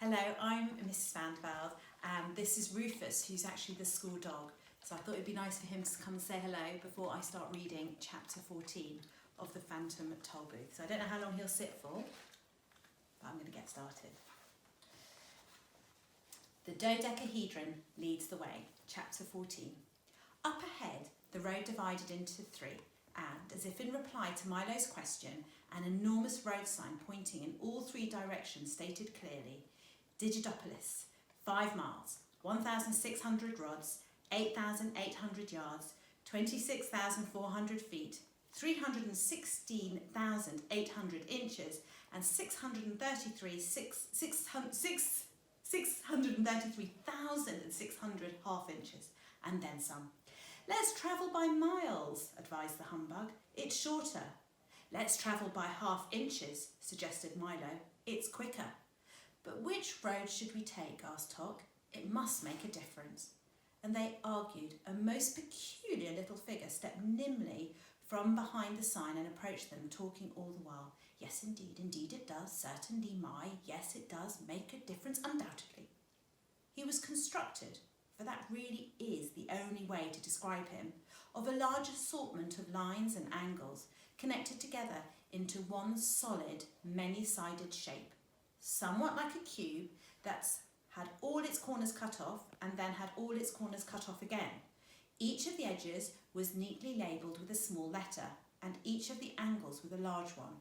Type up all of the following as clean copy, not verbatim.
Hello, I'm Mrs. Vandeveld, and this is Rufus, who's actually the school dog. So I thought it'd be nice for him to come and say hello before I start reading chapter 14 of the Phantom Tollbooth. So I don't know how long he'll sit for, but I'm going to get started. The dodecahedron leads the way, chapter 14. Up ahead, the road divided into three, and, as if in reply to Milo's question, an enormous road sign pointing in all three directions stated clearly, Digidopolis, 5 miles, 1,600 rods, 8,800 yards, 26,400 feet, 316,800 inches, and 633,600 half inches, and then some. Let's travel by miles, advised the humbug. It's shorter. Let's travel by half inches, suggested Milo. It's quicker. But which road should we take, asked Tok. It must make a difference. And they argued. A most peculiar little figure stepped nimbly from behind the sign and approached them, talking all the while. Yes, indeed it does, certainly, yes, it does make a difference, undoubtedly. He was constructed, for that really is the only way to describe him, of a large assortment of lines and angles, connected together into one solid, many-sided shape, somewhat like a cube that's had all its corners cut off and then had all its corners cut off again. Each of the edges was neatly labelled with a small letter, and each of the angles with a large one.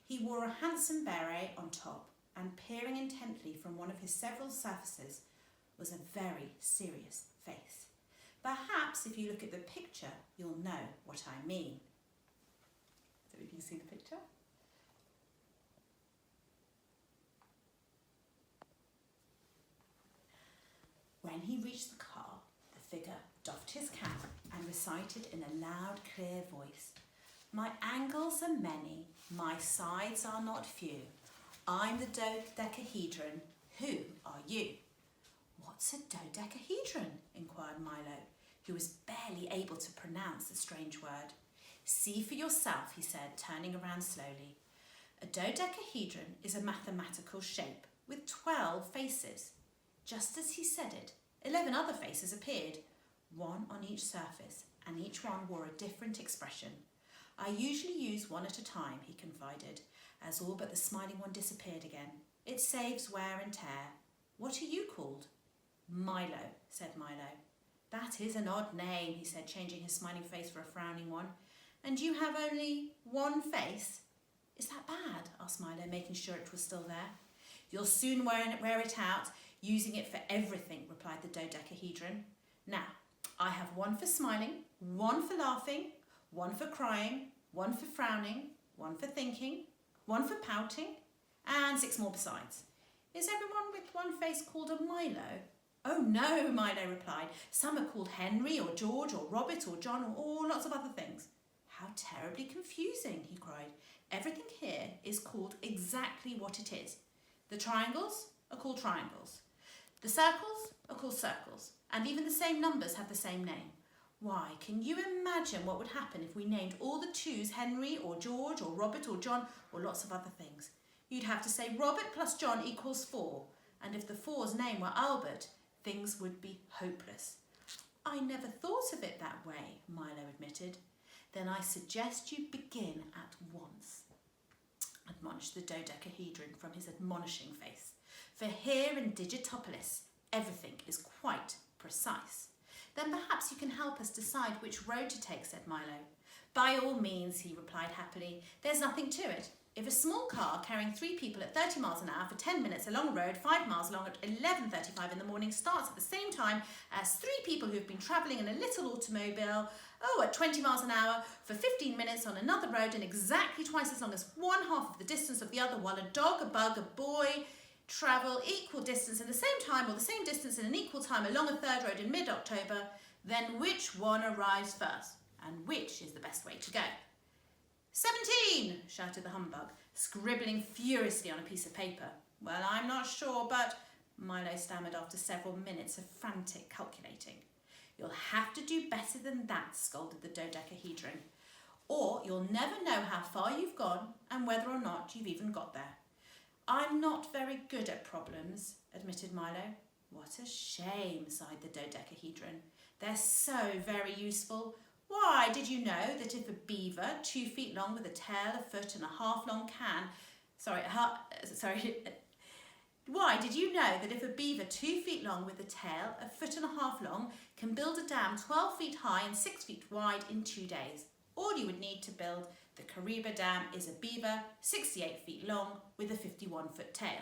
He wore a handsome beret on top, and peering intently from one of his several surfaces was a very serious face. Perhaps if you look at the picture, you'll know what I mean. So you can see the picture. When he reached the car, the figure doffed his cap and recited in a loud, clear voice, "My angles are many, my sides are not few. I'm the dodecahedron. Who are you?" "What's a dodecahedron?" inquired Milo, who was barely able to pronounce the strange word. "See for yourself," he said, turning around slowly. "A dodecahedron is a mathematical shape with 12 faces." Just as he said it, 11 other faces appeared, one on each surface, and each one wore a different expression. "I usually use one at a time," he confided, as all but the smiling one disappeared again. "It saves wear and tear. What are you called?" "Milo," said Milo. "That is an odd name," he said, changing his smiling face for a frowning one. "And you have only one face?" "Is that bad?" asked Milo, making sure it was still there. "You'll soon wear it out, using it for everything," replied the dodecahedron. "Now, I have one for smiling, one for laughing, one for crying, one for frowning, one for thinking, one for pouting, and 6 more besides. Is everyone with one face called a Milo?" "Oh no," Milo replied. "Some are called Henry or George or Robert or John or lots of other things." "How terribly confusing," he cried. "Everything here is called exactly what it is. The triangles are called triangles. The circles are called circles. And even the same numbers have the same name. Why, can you imagine what would happen if we named all the 2s Henry or George or Robert or John or lots of other things? You'd have to say Robert plus John equals 4. And if the 4's name were Albert, things would be hopeless." "I never thought of it that way," Milo admitted. "Then I suggest you begin at once," admonished the dodecahedron from his admonishing face. "For here in Digitopolis, everything is quite precise." "Then perhaps you can help us decide which road to take," said Milo. "By all means," he replied happily. "There's nothing to it. If a small car carrying 3 people at 30 miles an hour for 10 minutes along a road 5 miles long at 11:35 in the morning starts at the same time as 3 people who've been travelling in a little automobile, at 20 miles an hour for 15 minutes on another road and exactly twice as long as 1/2 of the distance of the other, while a dog, a bug, a boy travel equal distance in the same time or the same distance in an equal time along a third road in mid-October, then which one arrives first? And which is the best way to go?" 17, shouted the humbug, scribbling furiously on a piece of paper. "Well, I'm not sure, but," Milo stammered after several minutes of frantic calculating. "You'll have to do better than that," scolded the dodecahedron. or you'll never know how far you've gone and whether or not you've even got there. I'm not very good at problems, admitted Milo. What a shame, sighed the dodecahedron. They're so very useful. Why, did you know that if a beaver 2 feet long with a tail a foot and a half long Why, did you know that if a beaver 2 feet long with a tail a foot and a half long can build a dam 12 feet high and 6 feet wide in 2 days? All you would need to build the Kariba Dam is a beaver 68 feet long with a 51-foot tail.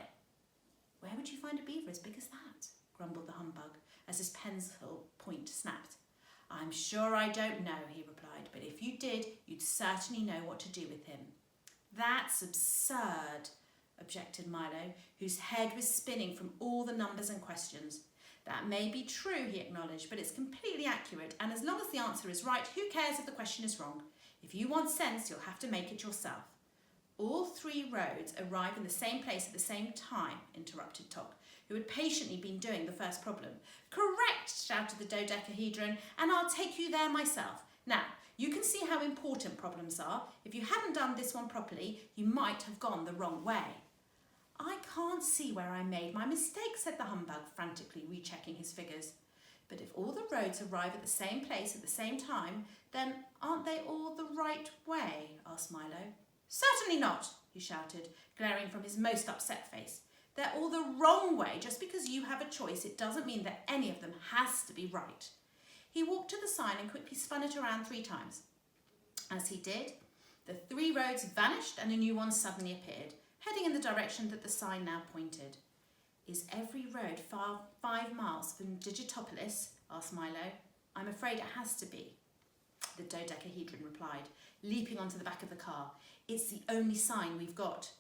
Where would you find a beaver as big as that? Grumbled the humbug as his pencil point snapped. I'm sure I don't know, he replied, but if you did, you'd certainly know what to do with him. That's absurd, objected Milo, whose head was spinning from all the numbers and questions. That may be true, he acknowledged, but it's completely accurate, and as long as the answer is right, who cares if the question is wrong? If you want sense, you'll have to make it yourself. All 3 roads arrive in the same place at the same time, interrupted Tok, who had patiently been doing the first problem. Correct, shouted the dodecahedron, and I'll take you there myself. Now, you can see how important problems are. If you hadn't done this one properly, you might have gone the wrong way. I can't see where I made my mistake, said the humbug, frantically rechecking his figures. But if all the roads arrive at the same place at the same time, then aren't they all the right way? Asked Milo. Certainly not, he shouted, glaring from his most upset face. They're all the wrong way. Just because you have a choice, it doesn't mean that any of them has to be right. He walked to the sign and quickly spun it around 3 times. As he did, the 3 roads vanished and a new one suddenly appeared, heading in the direction that the sign now pointed. Is every road 5 miles from Digitopolis? Asked Milo. I'm afraid it has to be, the dodecahedron replied, leaping onto the back of the car. It's the only sign we've got.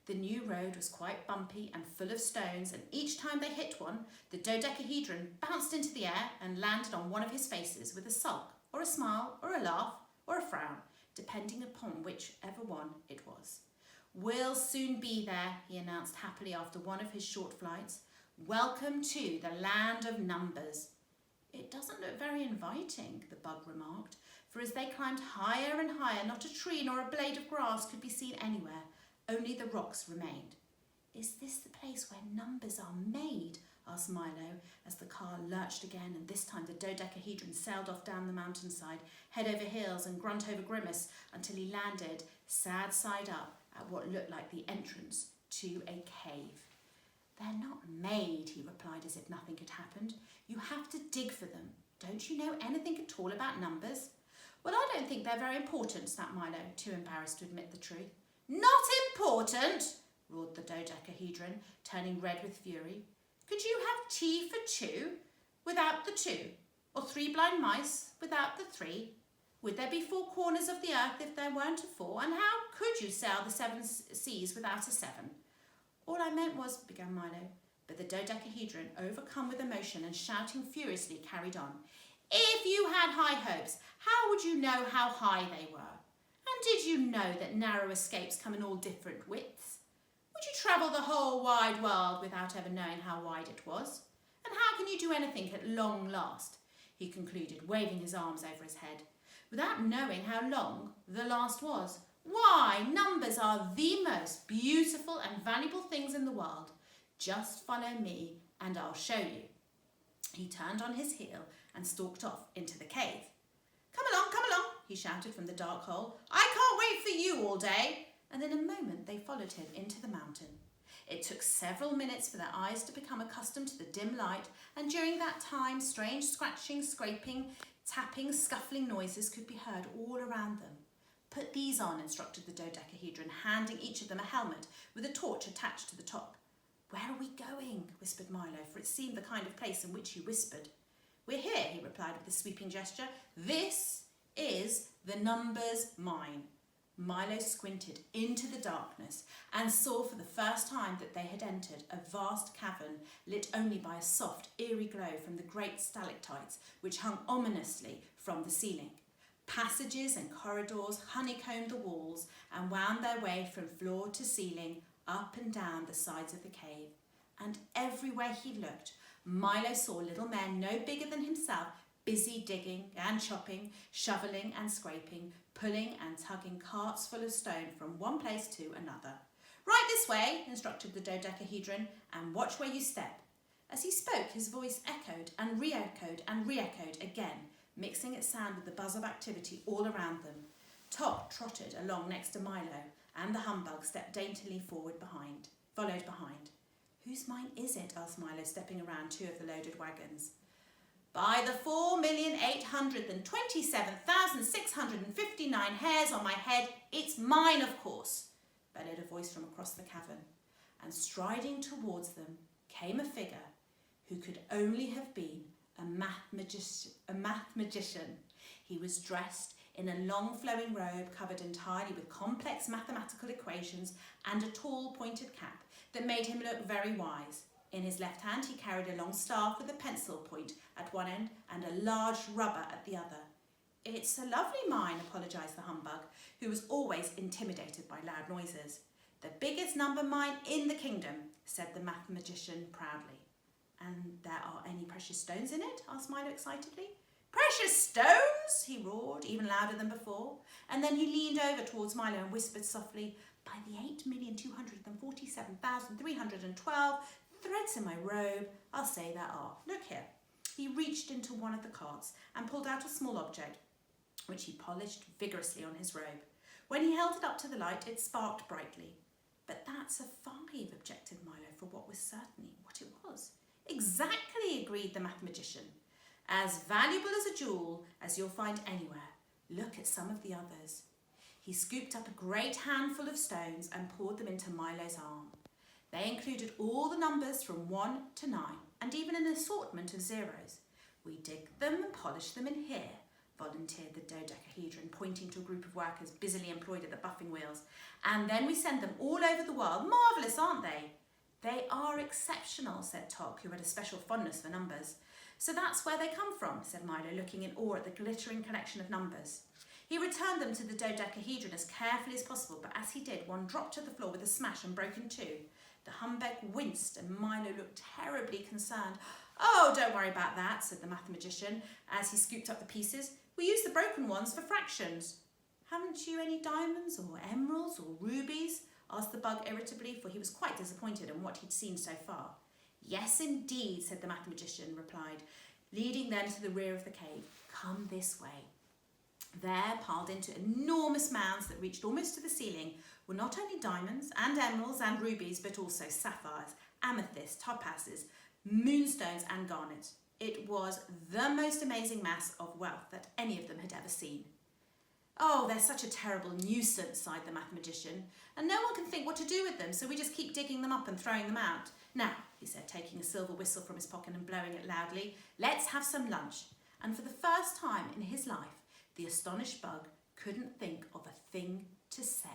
The new road was quite bumpy and full of stones, and each time they hit one, the dodecahedron bounced into the air and landed on one of his faces with a sulk, or a smile, or a laugh, or a frown, depending upon whichever one it was. We'll soon be there, he announced happily after one of his short flights. Welcome to the land of numbers. It doesn't look very inviting, the bug remarked, for as they climbed higher and higher, not a tree nor a blade of grass could be seen anywhere. Only the rocks remained. Is this the place where numbers are made? Asked Milo as the car lurched again, and this time the dodecahedron sailed off down the mountainside, head over heels and grunt over grimace, until he landed, sad side up, at what looked like the entrance to a cave. They're not made, he replied as if nothing had happened. You have to dig for them. Don't you know anything at all about numbers? Well, I don't think they're very important, snapped Milo, too embarrassed to admit the truth. Not important, roared the dodecahedron, turning red with fury. Could you have tea for 2 without the 2, or 3 blind mice without the 3? Would there be 4 corners of the earth if there weren't a 4? And how could you sail the 7 seas without a 7? All I meant was, began Milo, but the dodecahedron, overcome with emotion and shouting furiously, carried on. If you had high hopes, how would you know how high they were? And did you know that narrow escapes come in all different widths? Would you travel the whole wide world without ever knowing how wide it was? And how can you do anything at long last? He concluded, waving his arms over his head, without knowing how long the last was. Why, numbers are the most beautiful and valuable things in the world. Just follow me and I'll show you. He turned on his heel and stalked off into the cave. Come along, he shouted from the dark hole. I can't wait for you all day. And in a moment they followed him into the mountain. It took several minutes for their eyes to become accustomed to the dim light, and during that time strange scratching, scraping, tapping, scuffling noises could be heard all around them. Put these on, instructed the dodecahedron, handing each of them a helmet with a torch attached to the top. Where are we going? Whispered Milo, for it seemed the kind of place in which he whispered. We're here, he replied with a sweeping gesture. This is the numbers mine. Milo squinted into the darkness and saw for the first time that they had entered a vast cavern lit only by a soft, eerie glow from the great stalactites which hung ominously from the ceiling. Passages and corridors honeycombed the walls and wound their way from floor to ceiling, up and down the sides of the cave. And everywhere he looked, Milo saw little men no bigger than himself, busy digging and chopping, shoveling and scraping, pulling and tugging carts full of stone from one place to another. Right this way, instructed the dodecahedron, and watch where you step. As he spoke, his voice echoed and re-echoed and re-echoed again, mixing its sound with the buzz of activity all around them. Top trotted along next to Milo, and the humbug stepped daintily followed behind. Whose mine is it? Asked Milo, stepping around two of the loaded wagons. By the 4,827,659 hairs on my head, it's mine, of course, bellowed a voice from across the cavern, and striding towards them came a figure who could only have been a math magician. He was dressed in a long flowing robe covered entirely with complex mathematical equations and a tall pointed cap that made him look very wise. In his left hand he carried a long staff with a pencil point at one end and a large rubber at the other. It's a lovely mine, apologised the humbug, who was always intimidated by loud noises. The biggest number mine in the kingdom, said the math magician proudly. And there are any precious stones in it? Asked Milo excitedly. Precious stones? He roared, even louder than before. And then he leaned over towards Milo and whispered softly, by the 8,247,312 threads in my robe, I'll say there are. Look here. He reached into one of the carts and pulled out a small object, which he polished vigorously on his robe. When he held it up to the light, it sparked brightly. But that's a 5, objected Milo, for what was certainly what it was. Exactly, agreed the math magician. As valuable as a jewel as you'll find anywhere. Look at some of the others. He scooped up a great handful of stones and poured them into Milo's arm. They included all the numbers from 1 to 9 and even an assortment of zeros. We dig them and polish them in here, volunteered the dodecahedron, pointing to a group of workers busily employed at the buffing wheels. And then we send them all over the world. Marvellous, aren't they? They are exceptional, said Tok, who had a special fondness for numbers. So that's where they come from, said Milo, looking in awe at the glittering collection of numbers. He returned them to the dodecahedron as carefully as possible, but as he did, one dropped to the floor with a smash and broke in two. The humbug winced and Milo looked terribly concerned. Oh, don't worry about that, said the math magician as he scooped up the pieces. We use the broken ones for fractions. Haven't you any diamonds or emeralds or rubies? Asked the bug irritably, for he was quite disappointed in what he'd seen so far. Yes, indeed, said the math magician, replied, leading them to the rear of the cave. Come this way. There, piled into enormous mounds that reached almost to the ceiling, were not only diamonds and emeralds and rubies, but also sapphires, amethysts, topazes, moonstones and garnets. It was the most amazing mass of wealth that any of them had ever seen. Oh, they're such a terrible nuisance, sighed the math magician, and no one can think what to do with them, so we just keep digging them up and throwing them out. Now, he said, taking a silver whistle from his pocket and blowing it loudly, let's have some lunch. And for the first time in his life, the astonished bug couldn't think of a thing to say.